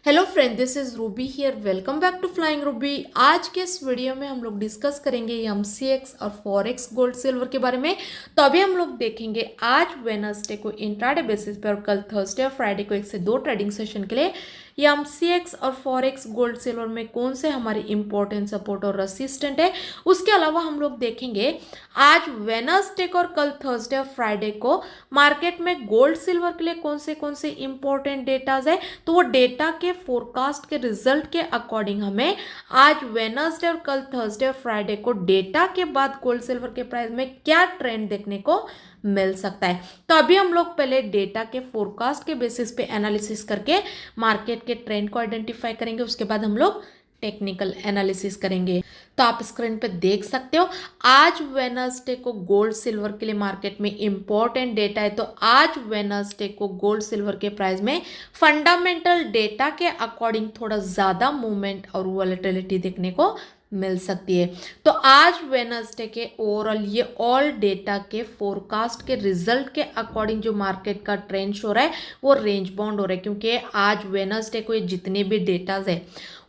Hello friend, this is Ruby here. Welcome back to flying Ruby. आज के इस video में हम लोग डिस्कस करेंगे एमसीएक्स और फॉरेक्स गोल्ड सिल्वर के बारे में। तो अभी हम लोग देखेंगे आज वेडनेसडे को इंट्राडे बेसिस पे और कल थर्सडे और फ्राइडे को 1 से 2 ट्रेडिंग सेशन के लिए एमसीएक्स और फॉरेक्स गोल्ड सिल्वर में कौन से हमारे इंपॉर्टेंट सपोर्ट और रेसिस्टेंट है। उसके अलावा हम लोग देखेंगे आज वेडनेसडे को और कल थर्सडे और फ्राइडे को मार्केट में गोल्ड सिल्वर के लिए कौन से इंपॉर्टेंट डेटाज है। तो वो डेटा के फोरकास्ट के रिजल्ट के अकॉर्डिंग हमें आज वेडनेसडे और कल थर्सडे और फ्राइडे को डेटा के बाद गोल्ड सिल्वर के प्राइस में क्या ट्रेंड देखने को मिल सकता है। तो अभी हम लोग पहले डेटा के फोरकास्ट के बेसिस पे एनालिसिस करके मार्केट के ट्रेंड को आइडेंटिफाई करेंगे। उसके बाद हम लोग टेक्निकल एनालिसिस करेंगे। तो आप स्क्रीन पे देख सकते हो आज वेडनेसडे को गोल्ड सिल्वर के लिए मार्केट में इंपॉर्टेंट डेटा है। तो आज वेडनेसडे को गोल्ड सिल्वर के प्राइस में फंडामेंटल डेटा के अकॉर्डिंग थोड़ा ज्यादा मूवमेंट और वॉलेटिलिटी देखने को मिल सकती है। तो आज वेडनेसडे के ओवरऑल ये ऑल डेटा के फोरकास्ट के रिजल्ट के अकॉर्डिंग जो मार्केट का ट्रेंड शो रहा है वो रेंज बाउंड हो रहा है, क्योंकि आज वेडनेसडे को ये जितने भी डेटाज है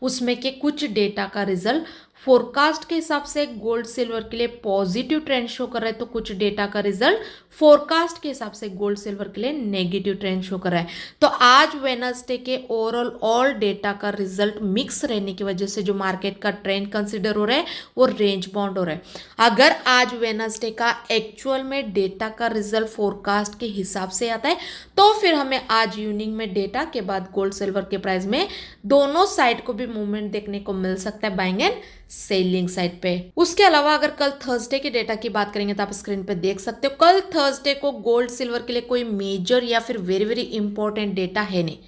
उसमें के कुछ डेटा का रिजल्ट फोरकास्ट के हिसाब से गोल्ड सिल्वर के लिए पॉजिटिव ट्रेंड शो कर रहा है, तो कुछ डेटा का रिजल्ट फोरकास्ट के हिसाब से गोल्ड सिल्वर के लिए नेगेटिव ट्रेंड शो कर रहा है। तो आज वेडनेसडे के ओवरऑल ऑल डेटा का रिजल्ट मिक्स रहने की वजह से जो मार्केट का ट्रेंड कंसिडर हो रहा है वो रेंज बाउंड हो रहा है। अगर आज वेडनेसडे का एक्चुअल में डेटा का रिजल्ट फोरकास्ट के हिसाब से आता है तो फिर हमें आज इवनिंग में डेटा के बाद गोल्ड सिल्वर के प्राइस में दोनों साइड को भी मूवमेंट देखने को मिल सकता है, बाइंग एंड सेलिंग साइड पे। उसके अलावा अगर कल थर्सडे के डेटा की बात करेंगे तो आप स्क्रीन पे देख सकते हो कल थर्सडे को गोल्ड सिल्वर के लिए कोई मेजर या फिर वेरी वेरी इंपॉर्टेंट डेटा है नहीं।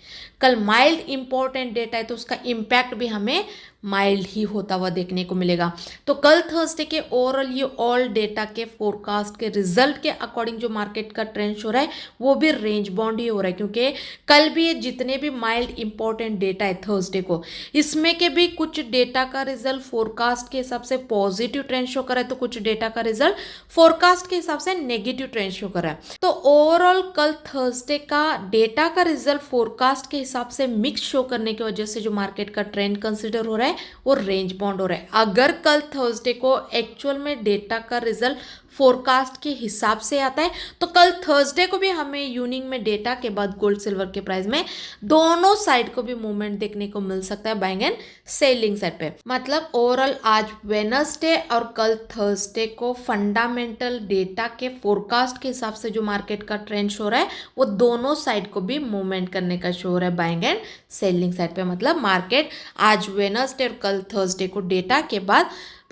कल माइल्ड इंपॉर्टेंट डेटा है तो उसका इम्पैक्ट भी हमें माइल्ड ही होता हुआ देखने को मिलेगा। तो कल थर्सडे के ओवरऑल ये ऑल डेटा के फोरकास्ट के रिजल्ट के अकॉर्डिंग जो मार्केट का ट्रेंड हो रहा है वो भी रेंज बाउंड ही हो रहा है, क्योंकि कल भी ये जितने भी माइल्ड इंपॉर्टेंट डेटा है थर्सडे को इसमें के भी कुछ डेटा का रिजल्ट फोरकास्ट के हिसाब से पॉजिटिव ट्रेंड शो कर रहा है, तो कुछ डेटा का रिजल्ट फोरकास्ट के हिसाब से नेगेटिव ट्रेंड शो कर रहा है। तो ओवरऑल कल थर्सडे का डेटा का रिजल्ट फोरकास्ट के हिसाब से मिक्स शो करने की वजह से जो मार्केट का ट्रेंड कंसिडर हो रहा है वो रेंज बाउंड हो रहा है। अगर कल थर्सडे को एक्चुअल में डेटा का रिजल्ट फोरकास्ट के हिसाब से आता है तो कल थर्सडे को भी हमें इवनिंग में डेटा के बाद गोल्ड सिल्वर के प्राइस में दोनों साइड को भी मूवमेंट देखने को मिल सकता है, बाइंग एंड सेलिंग साइड पे। मतलब ओवरऑल आज वेडनेसडे और कल थर्सडे को फंडामेंटल डेटा के फोरकास्ट के हिसाब से जो मार्केट का ट्रेंड शो रहा है वो दोनों साइड को भी मूवमेंट करने का शो हो रहा है, बाइंग एंड सेलिंग साइड पे। मतलब मार्केट आज वेडनेसडे और कल थर्सडे को डेटा के बाद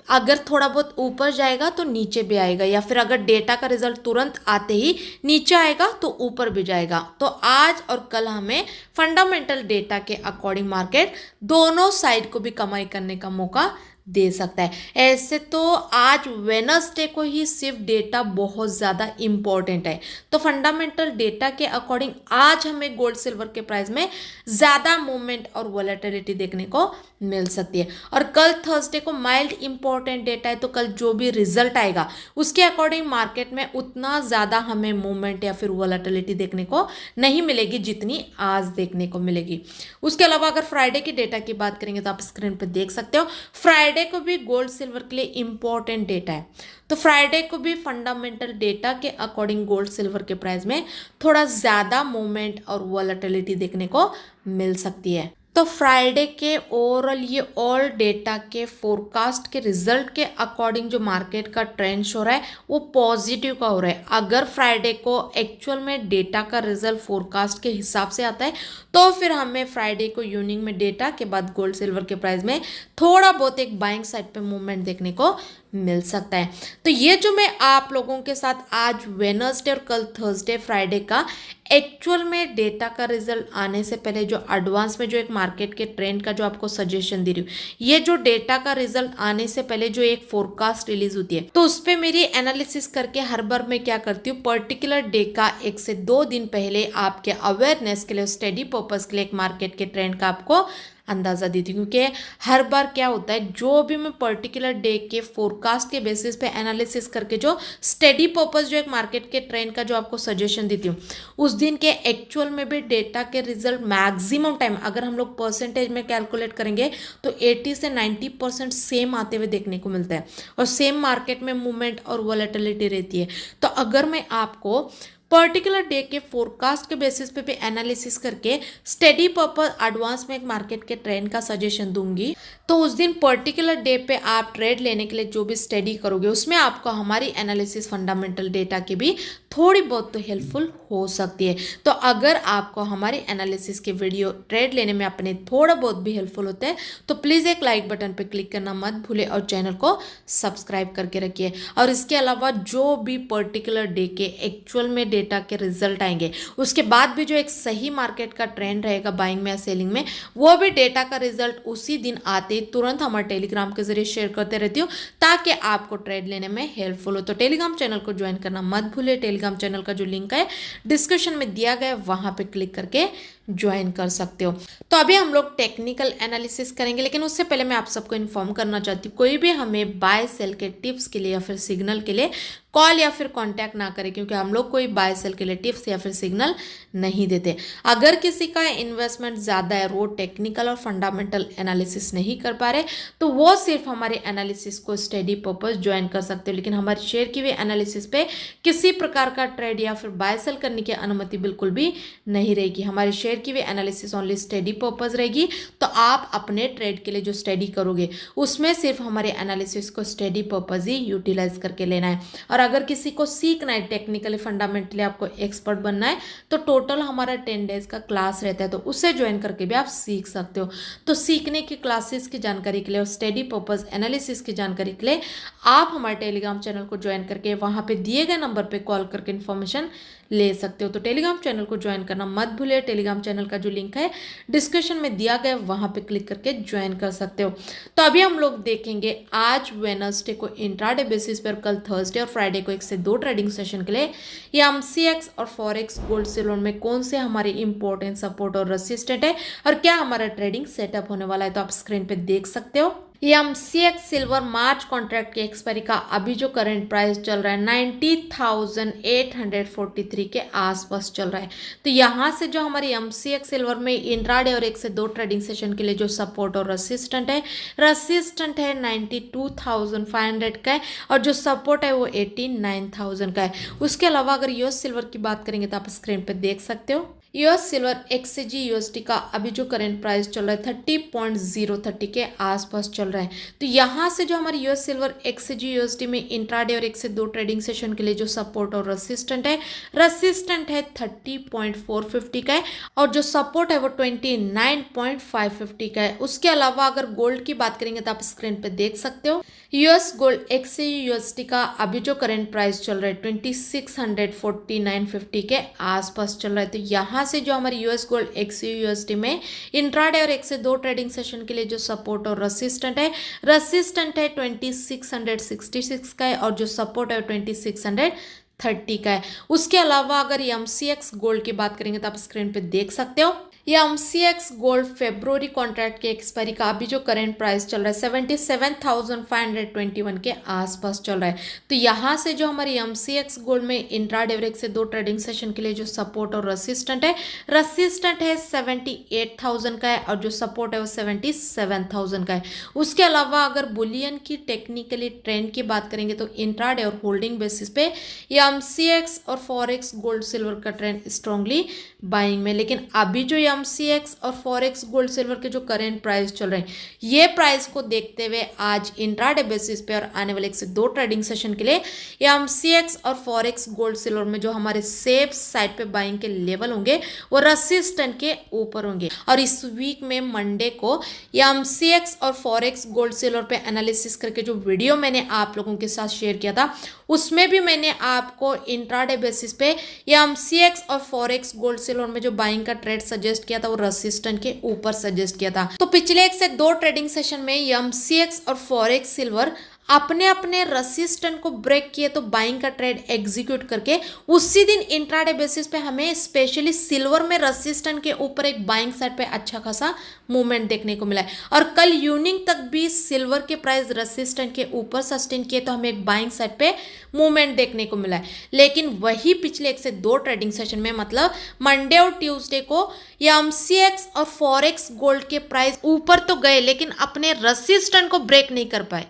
अगर थोड़ा बहुत ऊपर जाएगा तो नीचे भी आएगा, या फिर अगर डेटा का रिजल्ट तुरंत आते ही नीचे आएगा तो ऊपर भी जाएगा। तो आज और कल हमें फंडामेंटल डेटा के अकॉर्डिंग मार्केट दोनों साइड को भी कमाई करने का मौका दे सकता है। ऐसे तो आज वेडनेसडे को ही सिर्फ डेटा बहुत ज़्यादा इम्पॉर्टेंट है, तो फंडामेंटल डेटा के अकॉर्डिंग आज हमें गोल्ड सिल्वर के प्राइस में ज़्यादा मूवमेंट और वॉलेटिलिटी देखने को मिल सकती है। और कल थर्सडे को माइल्ड इंपॉर्टेंट डेटा है, तो कल जो भी रिजल्ट आएगा उसके अकॉर्डिंग मार्केट में उतना ज़्यादा हमें मूवमेंट या फिर वॉलेटिलिटी देखने को नहीं मिलेगी जितनी आज देखने को मिलेगी। उसके अलावा अगर फ्राइडे की डेटा की बात करेंगे तो आप स्क्रीन पर देख सकते हो फ्राइडे को भी गोल्ड सिल्वर के लिए इंपॉर्टेंट डेटा है। तो फ्राइडे को भी फंडामेंटल डेटा के अकॉर्डिंग गोल्ड सिल्वर के प्राइस में थोड़ा ज़्यादा मूवमेंट और वॉलेटिलिटी देखने को मिल सकती है। तो फ्राइडे के ओवरऑल ये ऑल डेटा के फोरकास्ट के रिजल्ट के अकॉर्डिंग जो मार्केट का ट्रेंड शो रहा है वो पॉजिटिव का हो रहा है। अगर फ्राइडे को एक्चुअल में डेटा का रिजल्ट फोरकास्ट के हिसाब से आता है तो फिर हमें फ्राइडे को इवनिंग में डेटा के बाद गोल्ड सिल्वर के प्राइस में थोड़ा बहुत एक बाइंग साइड पे मूवमेंट देखने को मिल सकता है। तो ये जो मैं आप लोगों के साथ आज वेडनेसडे और कल थर्सडे फ्राइडे का एक्चुअल में डेटा का रिजल्ट आने से पहले जो एडवांस में जो एक मार्केट के ट्रेंड का जो आपको सजेशन दे रही हूँ, ये जो डेटा का रिजल्ट आने से पहले जो एक फोरकास्ट रिलीज होती है तो उस पर मेरी एनालिसिस करके हर बार मैं क्या करती हूँ पर्टिकुलर डे का 1 से 2 दिन पहले आपके अवेयरनेस के लिए स्टडी पर्पज के लिए एक मार्केट के ट्रेंड का आपको अंदाज़ा दी थी, क्योंकि हर बार क्या होता है, जो भी मैं पर्टिकुलर डे के फोरकास्ट के बेसिस पे एनालिसिस करके जो स्टडी पर्पस जो एक मार्केट के ट्रेंड का जो आपको सजेशन देती हूँ, उस दिन के एक्चुअल में भी डेटा के रिजल्ट मैक्सिमम टाइम अगर हम लोग परसेंटेज में कैलकुलेट करेंगे तो 80 से 90% सेम आते हुए देखने को मिलता है, और सेम मार्केट में मूवमेंट और वॉलेटिलिटी रहती है। तो अगर मैं आपको पर्टिकुलर डे के फोरकास्ट के बेसिस पे भी एनालिसिस करके स्टडी पर्पस एडवांस में एक मार्केट के ट्रेंड का सजेशन दूंगी, तो उस दिन पर्टिकुलर डे पे आप ट्रेड लेने के लिए जो भी स्टडी करोगे उसमें आपको हमारी एनालिसिस फंडामेंटल डेटा की भी थोड़ी बहुत तो हेल्पफुल हो सकती है। तो अगर आपको हमारी एनालिसिस के वीडियो ट्रेड लेने में अपने थोड़ा बहुत भी हेल्पफुल होते हैं तो प्लीज़ एक लाइक बटन पे क्लिक करना मत भूले और चैनल को सब्सक्राइब करके रखिए। और इसके अलावा जो भी पर्टिकुलर डे के एक्चुअल में डेटा के रिजल्ट आएंगे, उसके बाद भी जो एक सही मार्केट का ट्रेंड रहेगा बाइंग में या सेलिंग में, वो भी डेटा का रिजल्ट उसी दिन आते तुरंत हमारे टेलीग्राम के जरिए शेयर करते रहती हूँ, ताकि आपको ट्रेड लेने में हेल्पफुल हो। तो टेलीग्राम चैनल को ज्वाइन करना मत भूले। टेलीग्राम चैनल का जो लिंक है डिस्क्रिप्शन में दिया गया है, वहां पे क्लिक करके ज्वाइन कर सकते हो। तो अभी हम लोग टेक्निकल एनालिसिस करेंगे, लेकिन उससे पहले मैं आप सबको इन्फॉर्म करना चाहती हूँ, कोई भी हमें बाय सेल के टिप्स के लिए या फिर सिग्नल के लिए कॉल या फिर कांटेक्ट ना करें, क्योंकि हम लोग कोई बाय सेल के लिए टिप्स या फिर सिग्नल नहीं देते। अगर किसी का इन्वेस्टमेंट ज़्यादा है, वो टेक्निकल और फंडामेंटल एनालिसिस नहीं कर पा रहे, तो वो सिर्फ हमारे एनालिसिस को स्टडी पर्पस ज्वाइन कर सकते हो, लेकिन हमारे शेयर की हुई एनालिसिस पे किसी प्रकार का ट्रेड या फिर बाय सेल करने की अनुमति बिल्कुल भी नहीं रहेगी। हमारे शेयर की भी एनालिसिस ओनली स्टडी पर्पस रहेगी। तो आप अपने ट्रेड के लिए जो स्टडी करोगे उसमें सिर्फ हमारे एनालिसिस को स्टडी पर्पस ही यूटिलाइज करके लेना है। और अगर किसी को सीखना है टेक्निकली फंडामेंटली, आपको एक्सपर्ट बनना है, तो टोटल हमारा 10 डेज का क्लास रहता है, तो उससे ज्वाइन करके भी आप सीख सकते हो। तो सीखने की क्लासेस की जानकारी के लिए और स्टडी पर्पस एनालिसिस की जानकारी के लिए आप हमारे टेलीग्राम चैनल को ज्वाइन करके वहां पे दिए गए नंबर पे कॉल करके इन्फॉर्मेशन ले सकते हो। तो टेलीग्राम चैनल को ज्वाइन करना मत भूलिए। टेलीग्राम चैनल का जो लिंक है डिस्क्रिप्शन में दिया गया है, वहां पे क्लिक करके ज्वाइन कर सकते हो। तो अभी हम लोग देखेंगे आज वेडनेसडे को इंट्राडे बेसिस पर, कल थर्सडे और फ्राइडे को 1 से 2 ट्रेडिंग सेशन के लिए ये एमसीएक्स और फॉरेक्स गोल्ड सिल्वर में कौन से हमारे इंपॉर्टेंट सपोर्ट और रेजिस्टेंट है और क्या हमारा ट्रेडिंग सेटअप होने वाला है। तो आप स्क्रीन पे देख सकते हो, ये एमसीएक्स सिल्वर मार्च कॉन्ट्रैक्ट की एक्सपायरी का अभी जो करंट प्राइस चल रहा है 90,843 के आसपास चल रहा है। तो यहाँ से जो हमारी एमसीएक्स सिल्वर में इंट्राडे और 1 से 2 ट्रेडिंग सेशन के लिए जो सपोर्ट और रेजिस्टेंट है 92,500 का है, और जो सपोर्ट है वो 89,000 का है। उसके अलावा अगर यूएस सिल्वर की बात करेंगे तो आप स्क्रीन पर देख सकते हो, यूएस सिल्वर एक्सजी यूएसडी का अभी जो करंट प्राइस चल रहा है 30.030 के आसपास चल रहा है। तो यहाँ से जो हमारी यूएस सिल्वर एक्सजी यूएसडी में इंट्राडे और 1 से 2 ट्रेडिंग सेशन के लिए जो सपोर्ट और रेजिस्टेंट है 30.450 का है, और जो सपोर्ट है वो 29.550 का है। उसके अलावा अगर गोल्ड की बात करेंगे तो आप स्क्रीन पे देख सकते हो, यूएस गोल्ड एक्सजी यूएसडी का अभी जो करंट प्राइस चल रहा है 2649.50 के आसपास चल रहा है। तो यहाँ से जो हमारी यूएस गोल्ड एक्सजी यूएसडी में इंट्राडे और 1 से 2 ट्रेडिंग सेशन के लिए जो सपोर्ट और रेजिस्टेंट है 2666 का है, और जो सपोर्ट है 2630 का है। उसके अलावा अगर एमसीएक्स गोल्ड की बात करेंगे तो आप स्क्रीन पे देख सकते हो, ये एमसीएक्स गोल्ड फेब्रुवरी कॉन्ट्रैक्ट के एक्सपायरी का अभी जो करंट प्राइस चल रहा है 77,521 के आसपास चल रहा है। तो यहाँ से जो हमारी एमसीएक्स गोल्ड में इंट्राडे और 1 से 2 ट्रेडिंग सेशन के लिए जो सपोर्ट और रेजिस्टेंट है 78,000 का है, और जो सपोर्ट है वो 77,000 का है। उसके अलावा अगर बुलियन की टेक्निकली ट्रेंड की बात करेंगे तो इंट्राडे और होल्डिंग बेसिस पे ये एमसीएक्स और फॉरेक्स गोल्ड सिल्वर का ट्रेंड स्ट्रांगली बाइंग में, लेकिन अभी जो एमसीएक्स और फॉरेक्स गोल्ड सिल्वर के जो करंट प्राइस चल रहे हैं ये प्राइस को देखते हुए आज इंट्राडे बेसिस पे और आने वाले 1 से 2 ट्रेडिंग सेशन के लिए एमसीएक्स और फॉरेक्स गोल्ड सिल्वर में जो हमारे सेफ साइड पे बाइंग के लेवल होंगे वो रेजिस्टेंट के ऊपर होंगे। और इस वीक में मंडे को एमसीएक्स और फॉरेक्स गोल्ड सिल्वर पे एनालिसिस करके जो वीडियो मैंने आप लोगों के साथ शेयर किया था उसमें भी मैंने आपको इंट्राडे बेसिस पे एमसीएक्स और फॉरेक्स गोल्ड सिल्वर में जो बाइंग का ट्रेड सजेस्ट किया था वो रेजिस्टेंट के ऊपर सजेस्ट किया था। तो पिछले 1 से 2 ट्रेडिंग सेशन में एमसीएक्स और फॉरेक्स सिल्वर अपने अपने रेसिस्टेंस को ब्रेक किए तो बाइंग का ट्रेड एग्जीक्यूट करके उसी दिन इंट्राडे बेसिस पे हमें स्पेशली सिल्वर में रेसिस्टेंस के ऊपर एक बाइंग साइड पे अच्छा खासा मूवमेंट देखने को मिला है। और कल इवनिंग तक भी सिल्वर के प्राइस रेसिस्टेंस के ऊपर सस्टेन किए तो हमें एक बाइंग साइड पे मूवमेंट देखने को मिला है। लेकिन वही पिछले 1 से 2 ट्रेडिंग सेशन में मतलब मंडे और ट्यूसडे को ये एमसीएक्स और फॉरेक्स गोल्ड के प्राइस ऊपर तो गए लेकिन अपने रेसिस्टेंस को ब्रेक नहीं कर पाए।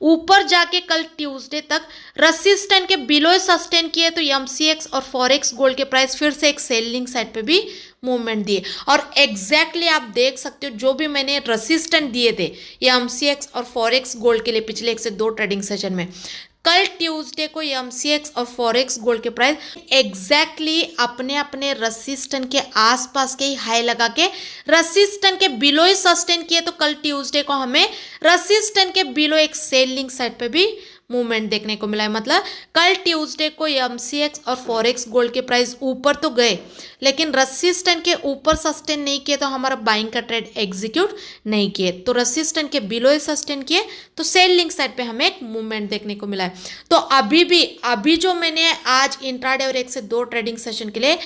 ऊपर जाके कल ट्यूसडे तक रेसिस्टेंस के बिलो सस्टेन किए तो एमसीएक्स और फॉरेक्स गोल्ड के प्राइस फिर से एक सेलिंग साइड पे भी मूवमेंट दिए। और एग्जैक्टली आप देख सकते हो जो भी मैंने रेसिस्टेंस दिए थे ये एमसीएक्स और फॉरेक्स गोल्ड के लिए पिछले 1 से 2 ट्रेडिंग सेशन में, कल ट्यूसडे को एमसीएक्स और फॉरेक्स गोल्ड के प्राइस एग्जैक्टली अपने अपने रेसिस्टेंस के आसपास के ही हाई लगा के रेसिस्टेंस के बिलो ही सस्टेन किए। तो कल ट्यूसडे को हमें रेसिस्टेंस के बिलो एक सेलिंग साइड पे भी मूवमेंट देखने को मिला है। मतलब कल ट्यूसडे को एमसीएक्स और फॉरेक्स गोल्ड के प्राइस ऊपर तो गए लेकिन रेसिस्टेंस के ऊपर सस्टेन नहीं किए तो हमारा बाइंग का ट्रेड एग्जीक्यूट नहीं किए। तो रेसिस्टेंस के बिलो ही सस्टेन किए तो सेलिंग साइड पे हमें एक मूवमेंट देखने को मिला है। तो अभी जो मैंने आज इंट्राडे और 1 से 2 ट्रेडिंग सेशन के लिए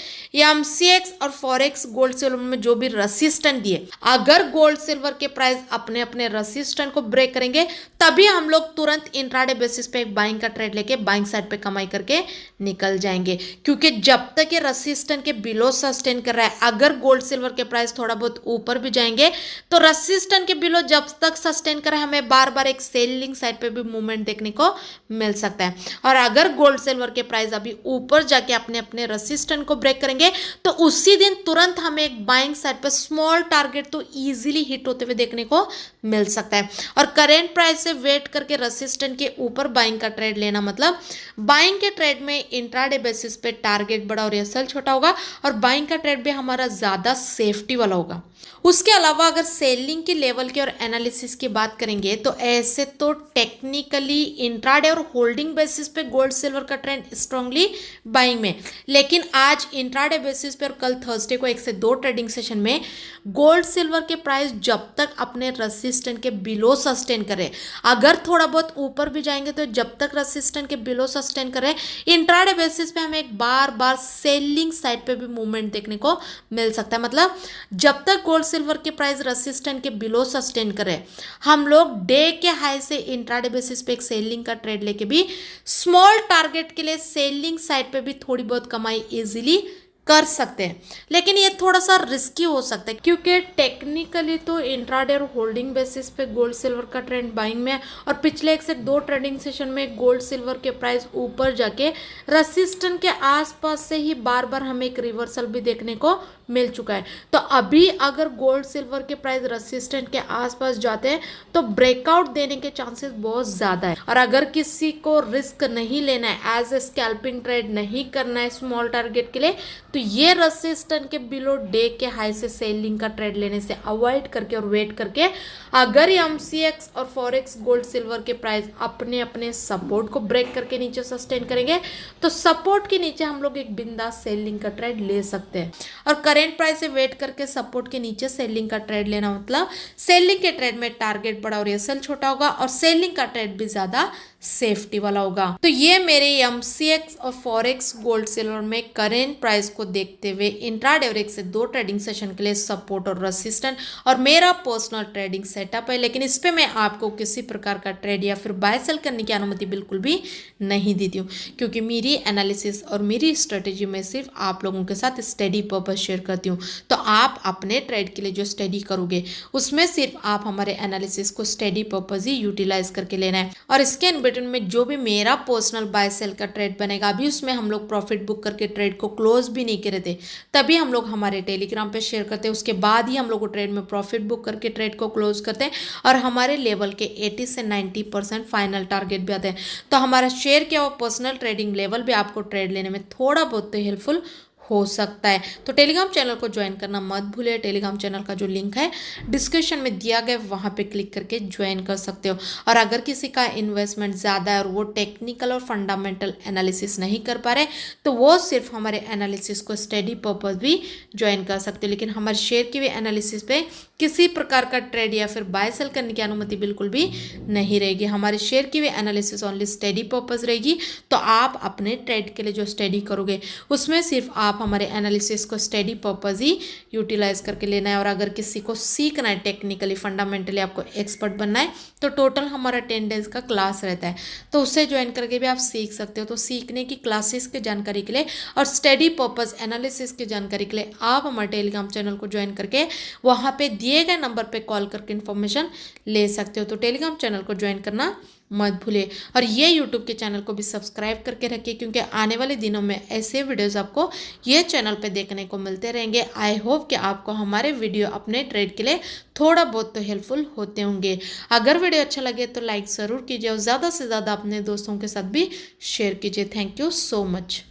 एमसीएक्स और फॉरेक्स गोल्ड सिल्वर में जो भी रेसिस्टेंस दिए, अगर गोल्ड सिल्वर के प्राइस अपने अपने रेसिस्टेंस को ब्रेक करेंगे तभी हम लोग तुरंत इंट्राडे बेसिस पे एक बाइंग का ट्रेड लेके बाइंग साइड पे कमाई करके निकल जाएंगे। क्योंकि जब तक ये रेसिस्टेंस के बिलो सस्टेन कर रहा है, अगर गोल्ड सिल्वर के प्राइस थोड़ा बहुत ऊपर भी जाएंगे तो रेसिस्टेंस के बिलो जब तक सस्टेन कर रहा है हमें बार बार एक सेलिंग साइड पे भी मूवमेंट देखने को मिल सकता है। और अगर गोल्ड सिल्वर के प्राइस अभी ऊपर जाके अपने अपने रेसिस्टेंस को ब्रेक करेंगे तो उसी दिन तुरंत हमें एक बाइंग साइड पे स्मॉल टारगेट तो इजीली हिट होते हुए देखने को मिल सकता है। और करेंट प्राइस से वेट करके रेसिस्टेंस के ऊपर बाइंग का ट्रेड लेना मतलब बाइंग के ट्रेड में इंट्राडे बेसिस पे टारगेट बड़ा और एसएल छोटा होगा और बाइंग का ट्रेड भी हमारा ज़्यादा सेफ्टी वाला होगा। उसके अलावा अगर सेलिंग के लेवल की और एनालिसिस की बात करेंगे तो ऐसे तो टेक्निकली इंट्राडे और होल्डिंग बेसिस पे गोल्ड सिल्वर का ट्रेंड स्ट्रांगली बाइंग में, लेकिन आज इंट्राडे बेसिस पे और कल थर्सडे को 1 से 2 ट्रेडिंग सेशन में गोल्ड सिल्वर के प्राइस जब तक अपने रेसिस्टेंस के बिलो सस्टेन करे, अगर थोड़ा बहुत ऊपर भी जाएंगे तो जब तक रेसिस्टेंस के बिलो सस्टेन करे इंट्राडे बेसिस पे हमें एक बार बार सेलिंग साइड पे भी मूवमेंट देखने को मिल सकता है। मतलब जब तक गोल्ड सिल्वर के प्राइस रेसिस्टेंस के बिलो सस्टेन करे हम लोग डे के हाई से इंट्राडे बेसिस पे एक सेलिंग का ट्रेड लेके भी स्मॉल टारगेट के लिए सेलिंग साइड पे भी थोड़ी बहुत कमाई इजीली कर सकते हैं। लेकिन ये थोड़ा सा रिस्की हो सकता है क्योंकि टेक्निकली तो इंट्राडे और होल्डिंग बेसिस पे गोल्ड सिल्वर का ट्रेंड बाइंग में है और पिछले 1 से 2 ट्रेडिंग सेशन में गोल्ड सिल्वर के प्राइस ऊपर जाके रेसिस्टेंस के आसपास से ही बार बार हमें एक रिवर्सल भी देखने को मिल चुका है। तो अभी अगर गोल्ड सिल्वर के प्राइस रेसिस्टेंस के आसपास जाते हैं तो ब्रेकआउट देने के चांसेस बहुत ज़्यादा है। और अगर किसी को रिस्क नहीं लेना है, एज ए स्कैल्पिंग ट्रेड नहीं करना है स्मॉल टारगेट के लिए, तो ये रेसिस्टेंस के बिलो डे के हाई से सेलिंग का ट्रेड लेने से अवॉइड करके और वेट करके अगर एमसीएक्स और फॉरेक्स गोल्ड सिल्वर के प्राइस अपने अपने सपोर्ट को ब्रेक करके नीचे सस्टेन करेंगे तो सपोर्ट के नीचे हम लोग एक बिंदास सेलिंग का ट्रेड ले सकते हैं। और करेंट प्राइस से वेट करके सपोर्ट के नीचे सेलिंग का ट्रेड लेना मतलब सेलिंग के ट्रेड में टारगेट बड़ा और एसएल छोटा होगा और सेलिंग का ट्रेड भी ज्यादा सेफ्टी वाला होगा। तो ये मेरे एमसीएक्स और फॉरेक्स गोल्ड सिल्वर में करेंट प्राइस को देखते हुए इंट्राडे और 1 से 2 ट्रेडिंग सेशन के लिए सपोर्ट और रेसिस्टेंस और मेरा पर्सनल ट्रेडिंग सेटअप है। लेकिन इस पे मैं आपको किसी प्रकार का ट्रेड या फिर बाय सेल करने की अनुमति बिल्कुल भी नहीं देती हूँ क्योंकि मेरी एनालिसिस और मेरी स्ट्रेटेजी में सिर्फ आप लोगों के साथ स्टडी पर्पस शेयर करती हूँ। तो आप अपने ट्रेड के लिए जो स्टडी करोगे उसमें सिर्फ आप हमारे एनालिसिस को स्टडी पर्पस ही यूटिलाइज करके लेना है। और इसके बिटवीन में जो भी मेरा पर्सनल बाय सेल का ट्रेड बनेगा अभी उसमें हम लोग प्रॉफिट बुक करके ट्रेड को क्लोज भी नहीं करे थे, तभी हम लोग हमारे टेलीग्राम पे शेयर करते हैं। उसके बाद ही हम लोग ट्रेड में प्रॉफिट बुक करके ट्रेड को क्लोज करते हैं और हमारे लेवल के 80 से 90% फाइनल टारगेट भी आते हैं। तो हमारा शेयर किया हुआ पर्सनल ट्रेडिंग लेवल भी आपको ट्रेड लेने में थोड़ा बहुत तो हेल्पफुल हो सकता है। तो टेलीग्राम चैनल को ज्वाइन करना मत भूलिए। टेलीग्राम चैनल का जो लिंक है डिस्क्रिप्शन में दिया गया, वहाँ पे क्लिक करके ज्वाइन कर सकते हो। और अगर किसी का इन्वेस्टमेंट ज़्यादा है और वो टेक्निकल और फंडामेंटल एनालिसिस नहीं कर पा रहे, तो वो सिर्फ हमारे एनालिसिस को स्टडी पर्पस भी ज्वाइन कर सकते हो। लेकिन हमारे शेयर की भी एनालिसिस पे किसी प्रकार का ट्रेड या फिर बाय सेल करने की अनुमति बिल्कुल भी नहीं रहेगी। हमारे शेयर की भी एनालिसिस ओनली स्टडी पर्पस रहेगी। तो आप अपने ट्रेड के लिए जो स्टडी करोगे उसमें सिर्फ आप हमारे एनालिसिस को स्टडी पर्पस ही यूटिलाइज करके लेना है। और अगर किसी को सीखना है टेक्निकली फंडामेंटली, आपको एक्सपर्ट बनना है, तो टोटल हमारा 10 डेज का क्लास रहता है, तो उससे ज्वाइन करके भी आप सीख सकते हो। तो सीखने की क्लासेस की जानकारी के लिए और स्टडी पर्पस एनालिसिस की जानकारी के लिए आप हमारे टेलीग्राम चैनल को ज्वाइन करके वहाँ पे दिए गए नंबर पे कॉल करके इन्फॉर्मेशन ले सकते हो। तो टेलीग्राम चैनल को ज्वाइन करना मत भूलिए। और ये यूट्यूब के चैनल को भी सब्सक्राइब करके रखिए, क्योंकि आने वाले दिनों में ऐसे वीडियोस आपको ये चैनल पे देखने को मिलते रहेंगे। आई होप कि आपको हमारे वीडियो अपने ट्रेड के लिए थोड़ा बहुत तो हेल्पफुल होते होंगे। अगर वीडियो अच्छा लगे तो लाइक ज़रूर कीजिए और ज़्यादा से ज़्यादा अपने दोस्तों के साथ भी शेयर कीजिए। Thank you so much.